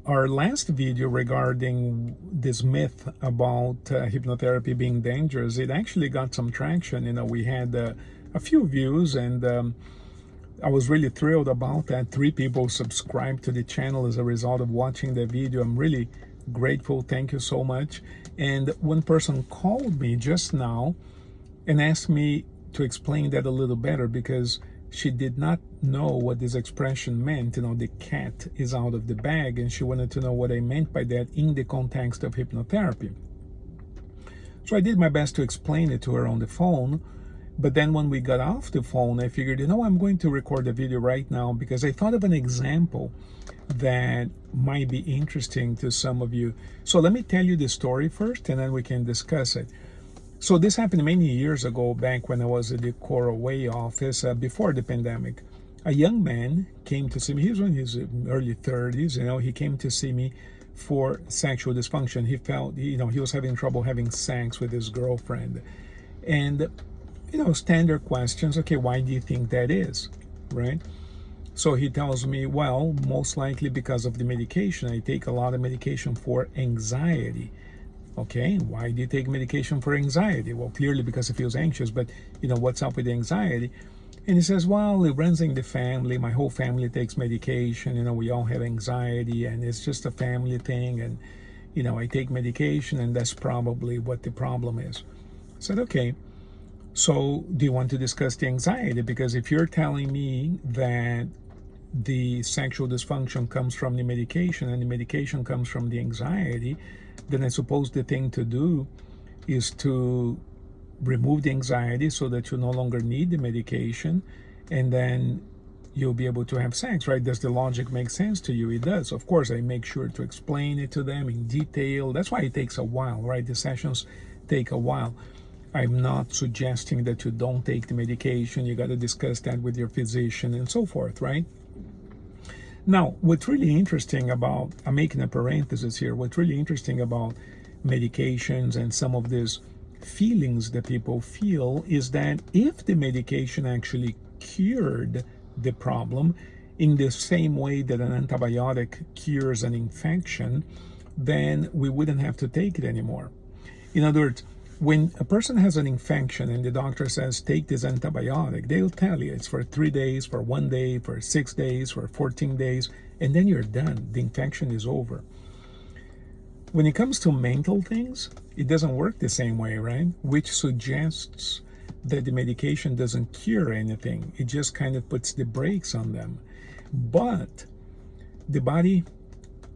our last video regarding this myth about hypnotherapy being dangerous, it actually got some traction. We had a few views, and I was really thrilled about that. 3 people subscribed to the channel as a result of watching the video. I'm really grateful. Thank you so much. And one person called me just now and asked me to explain that a little better, because she did not know what this expression meant. The cat is out of the bag, and she wanted to know what I meant by that in the context of hypnotherapy. So I did my best to explain it to her on the phone, but then when we got off the phone, I figured, I'm going to record a video right now, because I thought of an example that might be interesting to some of you. So let me tell you the story first, and then we can discuss it. So this happened many years ago, back when I was at the Coral Way office, before the pandemic. A young man came to see me. He was in his early 30s. He came to see me for sexual dysfunction. He felt, he was having trouble having sex with his girlfriend. And, standard questions. Okay, why do you think that is, right? So he tells me, well, most likely because of the medication. I take a lot of medication for anxiety. Okay, why do you take medication for anxiety? Well, clearly because he feels anxious, but what's up with the anxiety? And he says, well, it runs in the family. My whole family takes medication. We all have anxiety, and it's just a family thing. And, I take medication, and that's probably what the problem is. I said, okay, so do you want to discuss the anxiety? Because if you're telling me that the sexual dysfunction comes from the medication, and the medication comes from the anxiety, then I suppose the thing to do is to remove the anxiety so that you no longer need the medication, and then you'll be able to have sex, right? Does the logic make sense to you? It does. Of course, I make sure to explain it to them in detail. That's why it takes a while, right? The sessions take a while. I'm not suggesting that you don't take the medication. You got to discuss that with your physician and so forth, right? Now, what's really interesting about, I'm making a parenthesis here, what's really interesting about medications and some of these feelings that people feel is that if the medication actually cured the problem in the same way that an antibiotic cures an infection, then we wouldn't have to take it anymore. In other words, when a person has an infection and the doctor says, take this antibiotic, they'll tell you it's for 3 days, for 1 day, for 6 days, for 14 days, and then you're done. The infection is over. When it comes to mental things, it doesn't work the same way, right? Which suggests that the medication doesn't cure anything. It just kind of puts the brakes on them. But the body,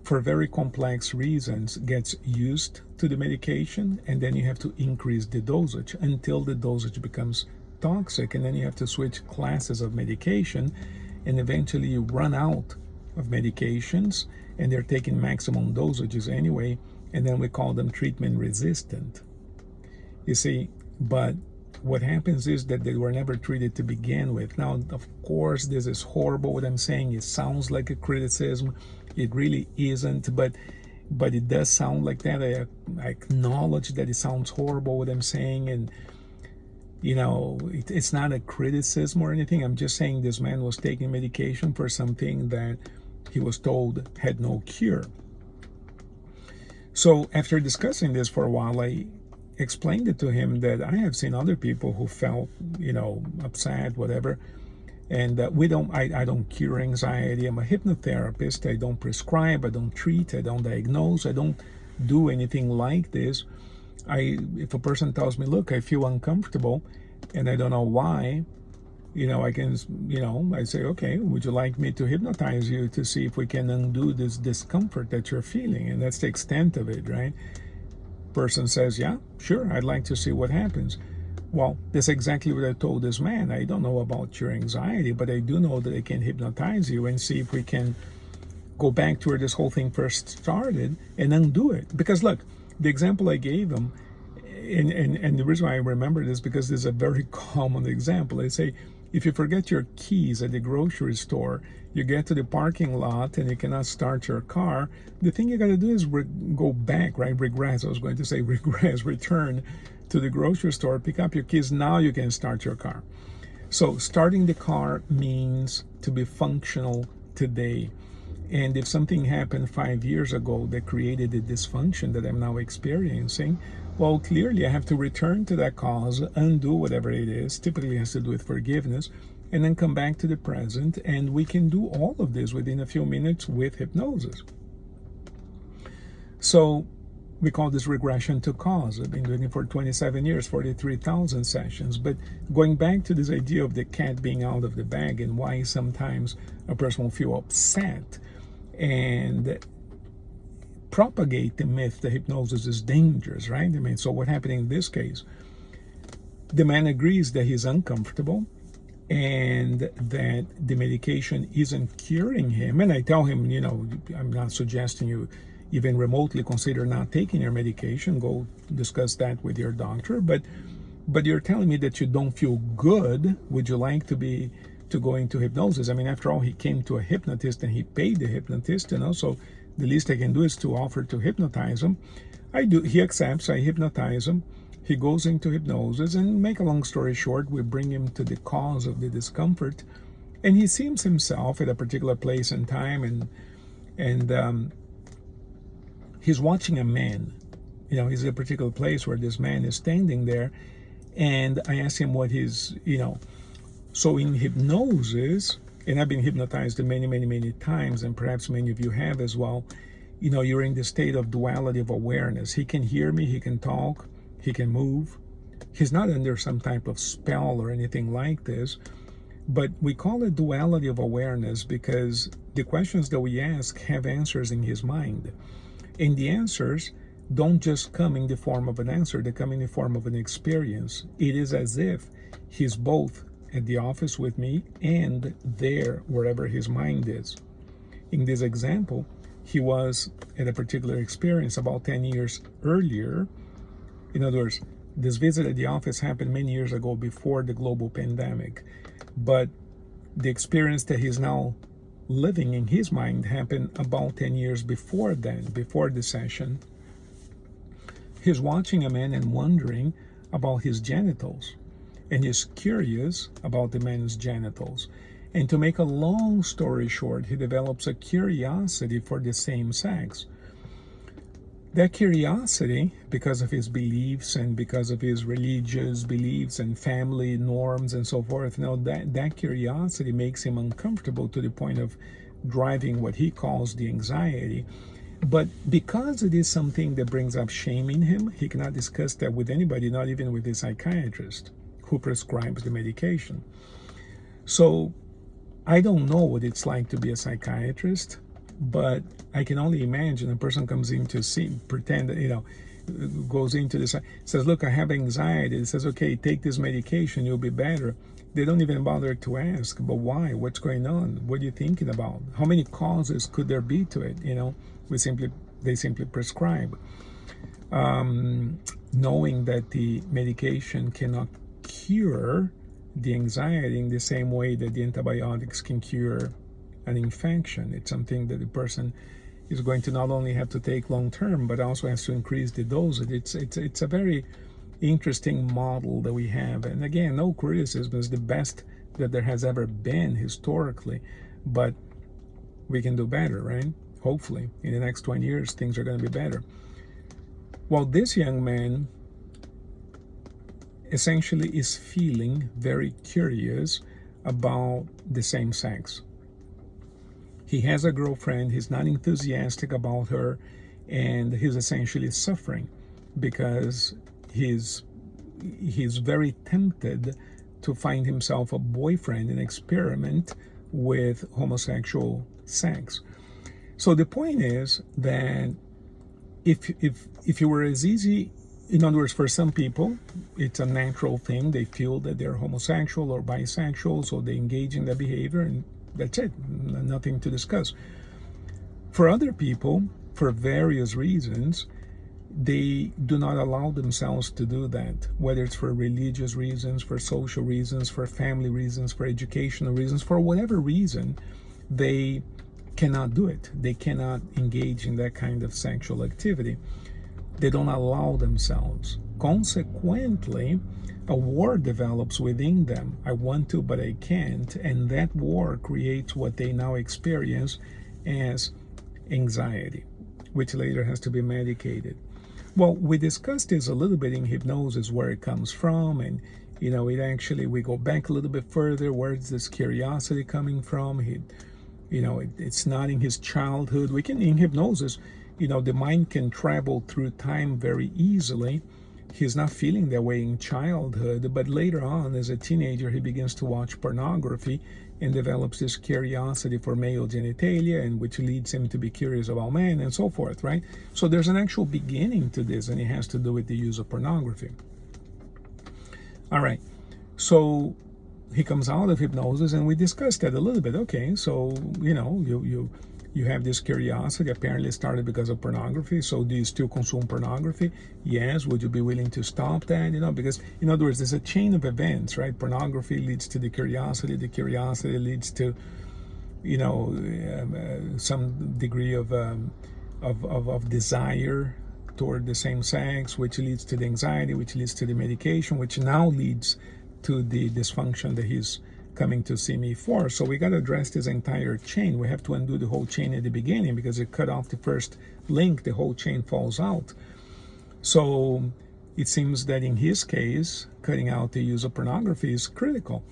for very complex reasons, gets used to the medication, and then you have to increase the dosage until the dosage becomes toxic, and then you have to switch classes of medication, and eventually you run out of medications, and they're taking maximum dosages anyway, and then we call them treatment resistant. You see, but what happens is that they were never treated to begin with. Now, of course, this is horrible what I'm saying. It sounds like a criticism. It really isn't, but it does sound like that. I acknowledge that it sounds horrible what I'm saying, and it's not a criticism or anything. I'm just saying this man was taking medication for something that he was told had no cure. So after discussing this for a while, I explained it to him that I have seen other people who felt, upset, whatever, and I don't cure anxiety. I'm a hypnotherapist. I don't prescribe, I don't treat, I don't diagnose, I don't do anything like this. If a person tells me, look, I feel uncomfortable and I don't know why, I can, I say, okay, would you like me to hypnotize you to see if we can undo this discomfort that you're feeling? And that's the extent of it, right? Person says, yeah, sure, I'd like to see what happens. Well, that's exactly what I told this man. I don't know about your anxiety, but I do know that I can hypnotize you and see if we can go back to where this whole thing first started and undo it. Because look, the example I gave him, and the reason why I remember this, because this is a very common example. I say, if you forget your keys at the grocery store, you get to the parking lot and you cannot start your car, the thing you got to do is go back, right? Regress, I was going to say regress, return to the grocery store, pick up your keys. Now you can start your car. So starting the car means to be functional today. And if something happened 5 years ago that created the dysfunction that I'm now experiencing, well, clearly I have to return to that cause, undo whatever it is, typically has to do with forgiveness, and then come back to the present. And we can do all of this within a few minutes with hypnosis. So we call this regression to cause. I've been doing it for 27 years, 43,000 sessions. But going back to this idea of the cat being out of the bag and why sometimes a person will feel upset and propagate the myth that hypnosis is dangerous, right? I mean, so what happened in this case? The man agrees that he's uncomfortable and that the medication isn't curing him. And I tell him, I'm not suggesting you even remotely consider not taking your medication. Go discuss that with your doctor. But you're telling me that you don't feel good. Would you like to go into hypnosis? I mean, after all, he came to a hypnotist and he paid the hypnotist, so the least I can do is to offer to hypnotize him. I do. He accepts. I hypnotize him. He goes into hypnosis, and make a long story short, we bring him to the cause of the discomfort, and he sees himself at a particular place and time, and he's watching a man. He's at a particular place where this man is standing there, and I ask him what his, So in hypnosis, and I've been hypnotized many, many, many times, and perhaps many of you have as well, you're in the state of duality of awareness. He can hear me, he can talk, he can move. He's not under some type of spell or anything like this, but we call it duality of awareness because the questions that we ask have answers in his mind. And the answers don't just come in the form of an answer, they come in the form of an experience. It is as if he's both at the office with me and there wherever his mind is. In this example, he was at a particular experience about 10 years earlier. In other words, this visit at the office happened many years ago before the global pandemic. But the experience that he's now living in his mind happened about 10 years before then, before the session. He's watching a man and wondering about his genitals, and he's curious about the man's genitals. And to make a long story short, he develops a curiosity for the same sex. That curiosity, because of his beliefs and because of his religious beliefs and family norms and so forth, that curiosity makes him uncomfortable to the point of driving what he calls the anxiety. But because it is something that brings up shame in him, he cannot discuss that with anybody, not even with his psychiatrist who prescribes the medication. So I don't know what it's like to be a psychiatrist, but I can only imagine a person comes in to pretend that, goes into this, says, look, I have anxiety. It says, okay, take this medication, you'll be better. They don't even bother to ask, but why? What's going on? What are you thinking about? How many causes could there be to it? They simply prescribe, knowing that the medication cannot cure the anxiety in the same way that the antibiotics can cure an infection. It's something that the person is going to not only have to take long term, but also has to increase the dosage. It's a very interesting model that we have. And again, no criticism, is the best that there has ever been historically, but we can do better, right? Hopefully, in the next 20 years, things are going to be better. Well, this young man essentially is feeling very curious about the same sex. He has a girlfriend, he's not enthusiastic about her, and he's essentially suffering because he's very tempted to find himself a boyfriend and experiment with homosexual sex. So the point is that if it were as easy, in other words, for some people, it's a natural thing. They feel that they're homosexual or bisexual, so they engage in that behavior, and that's it, nothing to discuss. For other people, for various reasons, they do not allow themselves to do that, whether it's for religious reasons, for social reasons, for family reasons, for educational reasons, for whatever reason, they cannot do it. They cannot engage in that kind of sexual activity. They don't allow themselves. Consequently, a war develops within them. I want to, but I can't. And that war creates what they now experience as anxiety, which later has to be medicated. Well, we discussed this a little bit in hypnosis, where it comes from, and it actually, we go back a little bit further. Where's this curiosity coming from? It's not in his childhood. We can, in hypnosis, the mind can travel through time very easily. He's not feeling that way in childhood, but later on, as a teenager, he begins to watch pornography and develops this curiosity for male genitalia, and which leads him to be curious about men and so forth, right? So there's an actual beginning to this, and it has to do with the use of pornography. All right, so he comes out of hypnosis, and we discussed that a little bit. Okay, so you have this curiosity, apparently started because of pornography. So do you still consume pornography? Yes. Would you be willing to stop that? Because in other words, there's a chain of events, right? Pornography leads to the curiosity leads to some degree of desire toward the same sex, which leads to the anxiety, which leads to the medication, which now leads to the dysfunction that he's coming to see me for. So we got to address this entire chain. We have to undo the whole chain at the beginning, because it cut off the first link, the whole chain falls out. So it seems that in his case, cutting out the use of pornography is critical.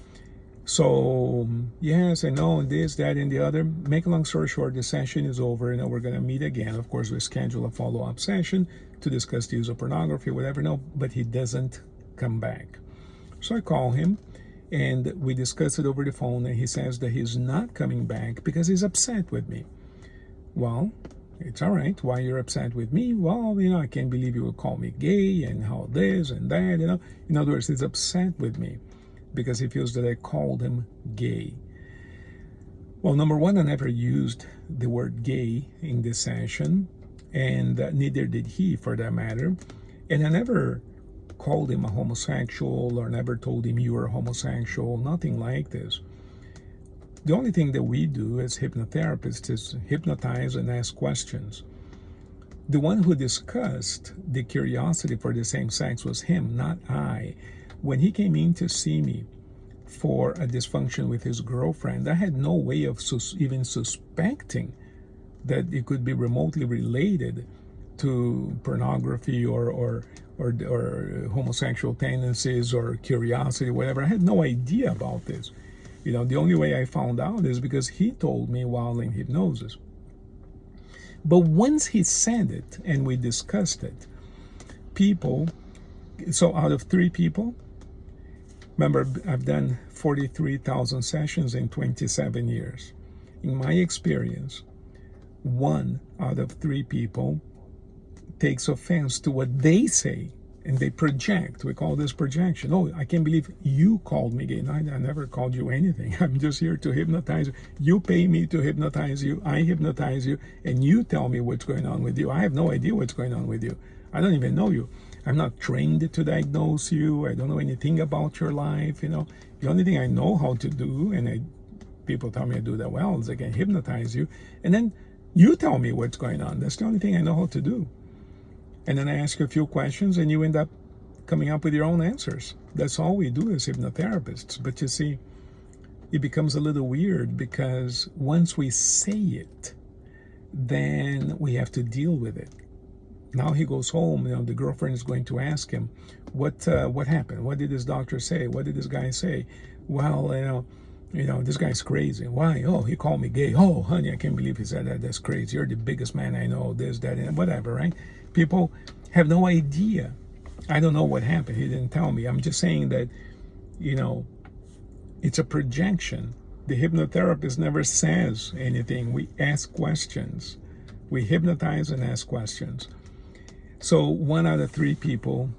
So yes, I know this, that, and the other. Make a long story short, the session is over, and we're going to meet again. Of course, we schedule a follow-up session to discuss the use of pornography, whatever. No, but he doesn't come back. So I call him, and we discuss it over the phone, and he says that he's not coming back because he's upset with me. Well, it's all right. Why you're upset with me? Well, I can't believe you would call me gay, and how this and that, In other words, he's upset with me because he feels that I called him gay. Well, number one, I never used the word gay in this session, and neither did he, for that matter. And I never called him a homosexual, or never told him you were homosexual, nothing like this. The only thing that we do as hypnotherapists is hypnotize and ask questions. The one who discussed the curiosity for the same sex was him, not I. When he came in to see me for a dysfunction with his girlfriend, I had no way of even suspecting that it could be remotely related to pornography or homosexual tendencies or curiosity, whatever. I had no idea about this. The only way I found out is because he told me while in hypnosis. But once he said it and we discussed it, so out of 3 people, remember, I've done 43,000 sessions in 27 years. In my experience, 1 out of 3 people takes offense to what they say, and they project. We call this projection. Oh, I can't believe you called me gay. I never called you anything. I'm just here to hypnotize you. You pay me to hypnotize you. I hypnotize you, and you tell me what's going on with you. I have no idea what's going on with you. I don't even know you. I'm not trained to diagnose you. I don't know anything about your life. The only thing I know how to do, and people tell me I do that well, is I can hypnotize you, and then you tell me what's going on. That's the only thing I know how to do. And then I ask you a few questions, and you end up coming up with your own answers. That's all we do as hypnotherapists. But you see, it becomes a little weird, because once we say it, then we have to deal with it. Now he goes home, the girlfriend is going to ask him, what happened? What did this doctor say? What did this guy say? Well, this guy's crazy. Why? Oh, he called me gay. Oh, honey, I can't believe he said that. That's crazy. You're the biggest man I know. This, that, and whatever, right? People have no idea. I don't know what happened. He didn't tell me. I'm just saying that, it's a projection. The hypnotherapist never says anything. We ask questions. We hypnotize and ask questions. So 1 out of 3 people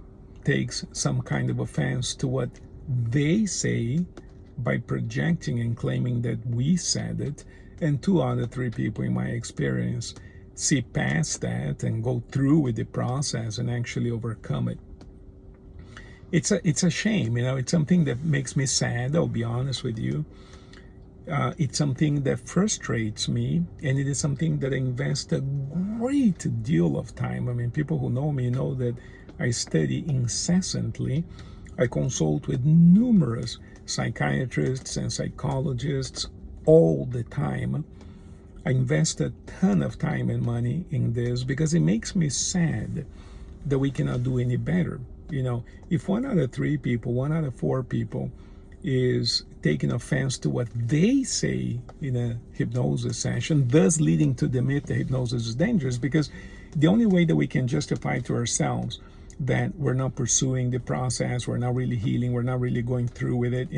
takes some kind of offense to what they say by projecting and claiming that we said it. And 2 out of 3 people, in my experience, see past that and go through with the process and actually overcome it. It's a shame, it's something that makes me sad, I'll be honest with you. It's something that frustrates me, and it is something that I invest a great deal of time. I mean, people who know me know that I study incessantly. I consult with numerous psychiatrists and psychologists all the time. I invest a ton of time and money in this because it makes me sad that we cannot do any better. If 1 out of 3 people, 1 out of 4 people is taking offense to what they say in a hypnosis session, thus leading to the myth that hypnosis is dangerous, because the only way that we can justify to ourselves that we're not pursuing the process, we're not really healing, we're not really going through with it,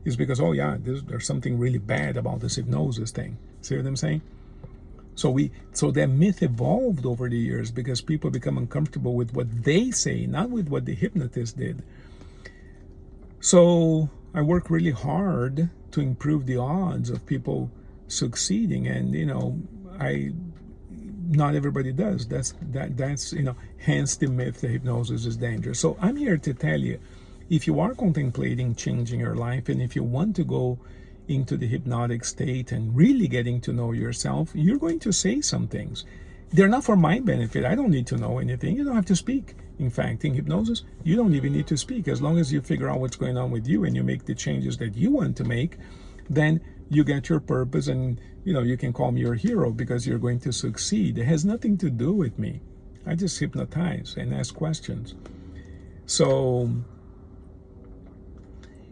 is because, oh yeah, there's something really bad about this hypnosis thing. See what I'm saying? So that myth evolved over the years because people become uncomfortable with what they say, not with what the hypnotist did. So I work really hard to improve the odds of people succeeding, and not everybody does. That's hence the myth that hypnosis is dangerous. So I'm here to tell you, if you are contemplating changing your life, and if you want to go into the hypnotic state and really getting to know yourself, you're going to say some things. They're not for my benefit. I don't need to know anything. You don't have to speak. In fact, in hypnosis, you don't even need to speak. As long as you figure out what's going on with you and you make the changes that you want to make, then you get your purpose, and you can call me your hero because you're going to succeed. It has nothing to do with me. I just hypnotize and ask questions. So,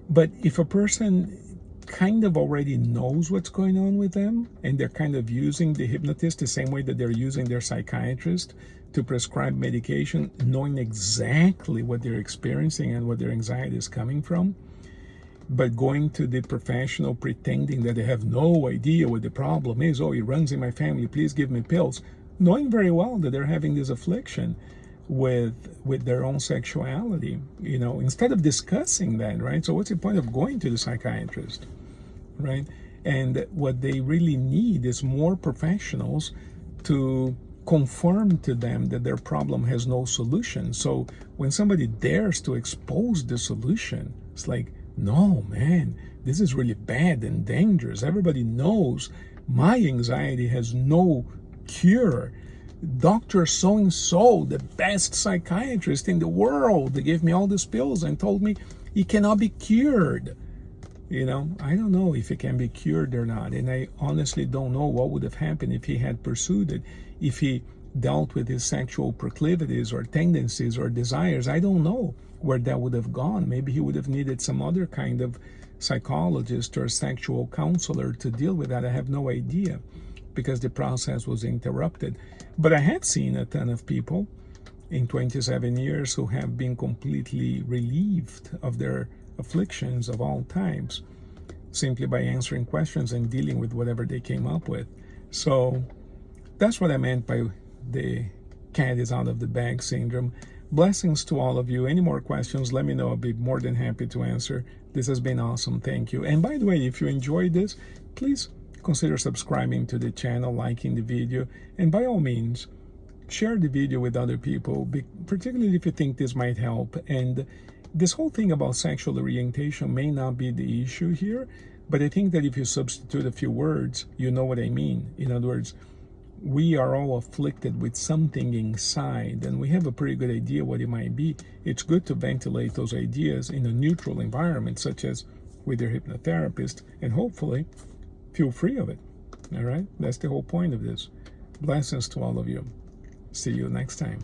but if a person kind of already knows what's going on with them, and they're kind of using the hypnotist the same way that they're using their psychiatrist to prescribe medication, knowing exactly what they're experiencing and what their anxiety is coming from, but going to the professional pretending that they have no idea what the problem is. Oh, it runs in my family, please give me pills, knowing very well that they're having this affliction with their own sexuality, instead of discussing that, right? So what's the point of going to the psychiatrist, right? And what they really need is more professionals to confirm to them that their problem has no solution. So when somebody dares to expose the solution, it's like, no, man, this is really bad and dangerous. Everybody knows my anxiety has no cure. Dr. So-and-so, the best psychiatrist in the world, they gave me all these pills and told me it cannot be cured. I don't know if it can be cured or not. And I honestly don't know what would have happened if he had pursued it, if he dealt with his sexual proclivities or tendencies or desires. I don't know where that would have gone. Maybe he would have needed some other kind of psychologist or sexual counselor to deal with that. I have no idea, because the process was interrupted. But I had seen a ton of people in 27 years who have been completely relieved of their afflictions of all types, simply by answering questions and dealing with whatever they came up with. So that's what I meant by the cat is out of the bag syndrome. Blessings to all of you. Any more questions, let me know. I'll be more than happy to answer. This has been awesome. Thank you. And by the way, if you enjoyed this, please consider subscribing to the channel, liking the video, and by all means, share the video with other people, particularly if you think this might help. And this whole thing about sexual orientation may not be the issue here, but I think that if you substitute a few words, you know what I mean. In other words, we are all afflicted with something inside, and we have a pretty good idea what it might be. It's good to ventilate those ideas in a neutral environment, such as with your hypnotherapist, and hopefully feel free of it. All right? That's the whole point of this. Blessings to all of you. See you next time.